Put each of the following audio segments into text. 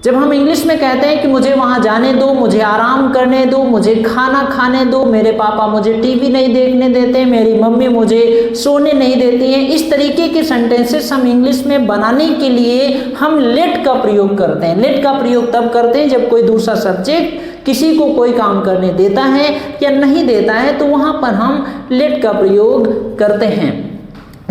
जब हम इंग्लिश में कहते हैं कि मुझे वहाँ जाने दो, मुझे आराम करने दो, मुझे खाना खाने दो, मेरे पापा मुझे टीवी नहीं देखने देते, मेरी मम्मी मुझे सोने नहीं देती हैं, इस तरीके के सेंटेंसेस हम इंग्लिश में बनाने के लिए हम लेट का प्रयोग करते हैं। लेट का प्रयोग तब करते हैं जब कोई दूसरा सब्जेक्ट किसी को कोई काम करने देता है या नहीं देता है, तो वहाँ पर हम लेट का प्रयोग करते हैं।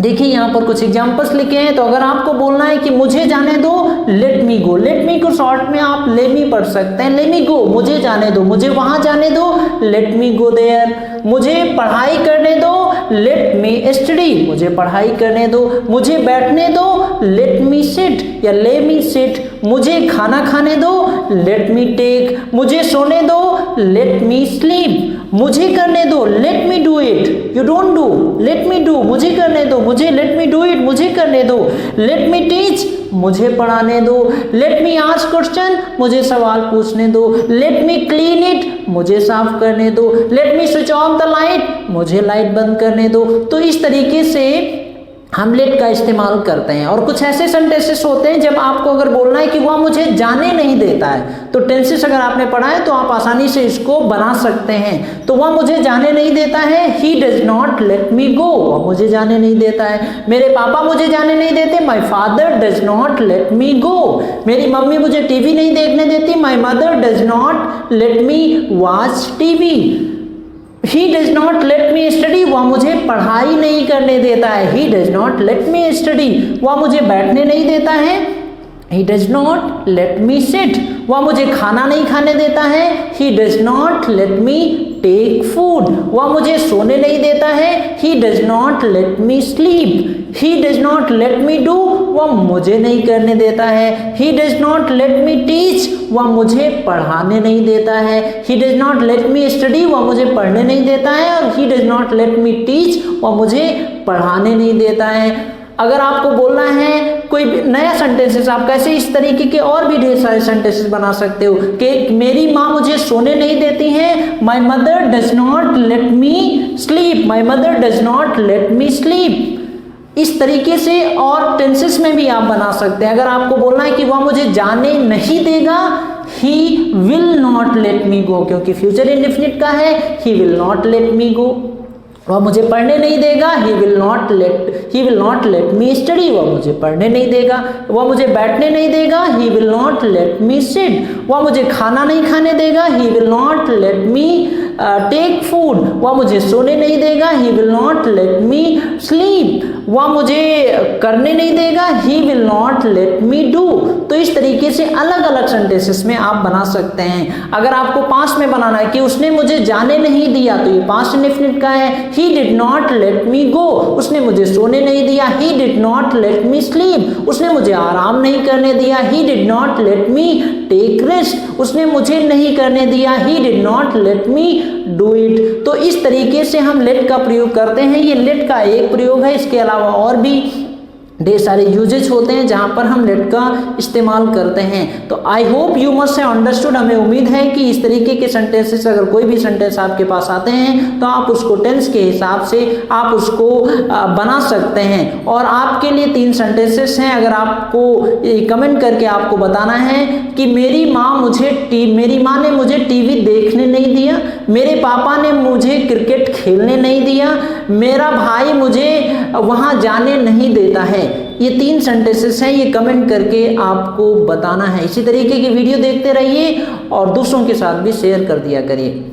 देखिए यहाँ पर कुछ एग्जांपल्स लिखे हैं। तो अगर आपको बोलना है कि मुझे जाने दो, लेट मी गो। लेट मी को शॉर्ट में आप ले मी पढ़ सकते हैं, ले मी गो, मुझे जाने दो, मुझे वहां जाने दो, लेट मी गो देयर। मुझे पढ़ाई करने दो, लेट मी स्टडी, मुझे पढ़ाई करने दो। मुझे बैठने दो, लेट मी सिट या ले मी सिट। मुझे खाना खाने दो, लेट मी टेक। मुझे सोने दो, लेट मी स्लीप। मुझे करने दो, late me do it, you don't do, late me do, मुझे करने दो, मुझे लेट मी डू इट, मुझे करने दो। लेट मी टीच, मुझे पढ़ाने दो। लेट मी आस्क क्वेश्चन, मुझे सवाल पूछने दो। लेट मी क्लीन इट, मुझे साफ करने दो। Let me switch off the light, मुझे लाइट बंद करने दो। तो इस तरीके से हम लेट का इस्तेमाल करते हैं। और कुछ ऐसे सेंटेंसेस होते हैं जब आपको अगर बोलना है कि वह मुझे जाने नहीं देता है, तो टेंसेस अगर आपने पढ़ा है तो आप आसानी से इसको बना सकते हैं। तो वह मुझे जाने नहीं देता है, he does not let me go, वह मुझे जाने नहीं देता है। मेरे पापा मुझे जाने नहीं देते, my father does not let me go. मेरी मम्मी मुझे टीवी नहीं देखने देती, my mother does not let me watch TV. He does not let me study, वह मुझे पढ़ाई नहीं करने देता है। He does not let me study, वह मुझे बैठने नहीं देता है। He does not let me sit, वह मुझे खाना नहीं खाने देता है। He does not let me take food, वह मुझे सोने नहीं देता है। He does not let me sleep, He does not let me do, वह मुझे नहीं करने देता है। He does not let me teach, वह मुझे पढ़ाने नहीं देता है। He does not let me study, वह मुझे पढ़ने नहीं देता है। और He does not let me teach, वह मुझे पढ़ाने नहीं देता है। अगर आपको बोलना है कोई नया सेंटेंसेस, आप कैसे इस तरीके के और भी ढेर सारे सेंटेंसेस बना सकते हो कि मेरी माँ मुझे सोने नहीं देती है, माई mother does not let me sleep, my mother does not let me sleep. इस तरीके से और टेंसेस में भी आप बना सकते हैं। अगर आपको बोलना है कि वह मुझे जाने नहीं देगा, he will not let me go, क्योंकि फ्यूचर इंडेफिनिट का है, he will not let me go. वह मुझे पढ़ने नहीं देगा, he will not let me study, वह मुझे पढ़ने नहीं देगा। वह मुझे बैठने नहीं देगा, he will not let me sit. वह मुझे खाना नहीं खाने देगा, he will not let me take food. वह मुझे सोने नहीं देगा, he will not let me sleep. वह मुझे करने नहीं देगा, he will not let me do. तो इस तरीके से अलग अलग सेंटेंसेस में आप बना सकते हैं। अगर आपको पास्ट में बनाना है कि उसने मुझे जाने नहीं दिया, तो ये पास्ट इंडेफिनिट का है। He did not let me go, उसने मुझे सोने नहीं दिया। He did not let me sleep, उसने मुझे आराम नहीं करने दिया। He did not let me take rest, उसने मुझे नहीं करने दिया। He did not let me do it। तो इस तरीके से हम let का प्रयोग करते हैं। ये let का एक प्रयोग है, इसके अलावा और भी ढेर सारे यूजेज होते हैं जहां पर हम लेट का इस्तेमाल करते हैं। तो I hope you must have understood. हमें उम्मीद है कि इस तरीके के सेंटेंसेस, अगर कोई भी सेंटेंस आपके पास आते हैं तो आप उसको टेंस के हिसाब से आप उसको बना सकते हैं। और आपके लिए 3 सेंटेंसेस हैं। अगर आपको कमेंट करके आपको बताना है कि मेरी माँ ने मुझे टीवी देखने नहीं दिया, मेरे पापा ने मुझे क्रिकेट खेलने नहीं दिया, मेरा भाई मुझे वहां जाने नहीं देता है। ये 3 सेंटेंसेस हैं, ये कमेंट करके आपको बताना है। इसी तरीके की वीडियो देखते रहिए और दूसरों के साथ भी शेयर कर दिया करिए।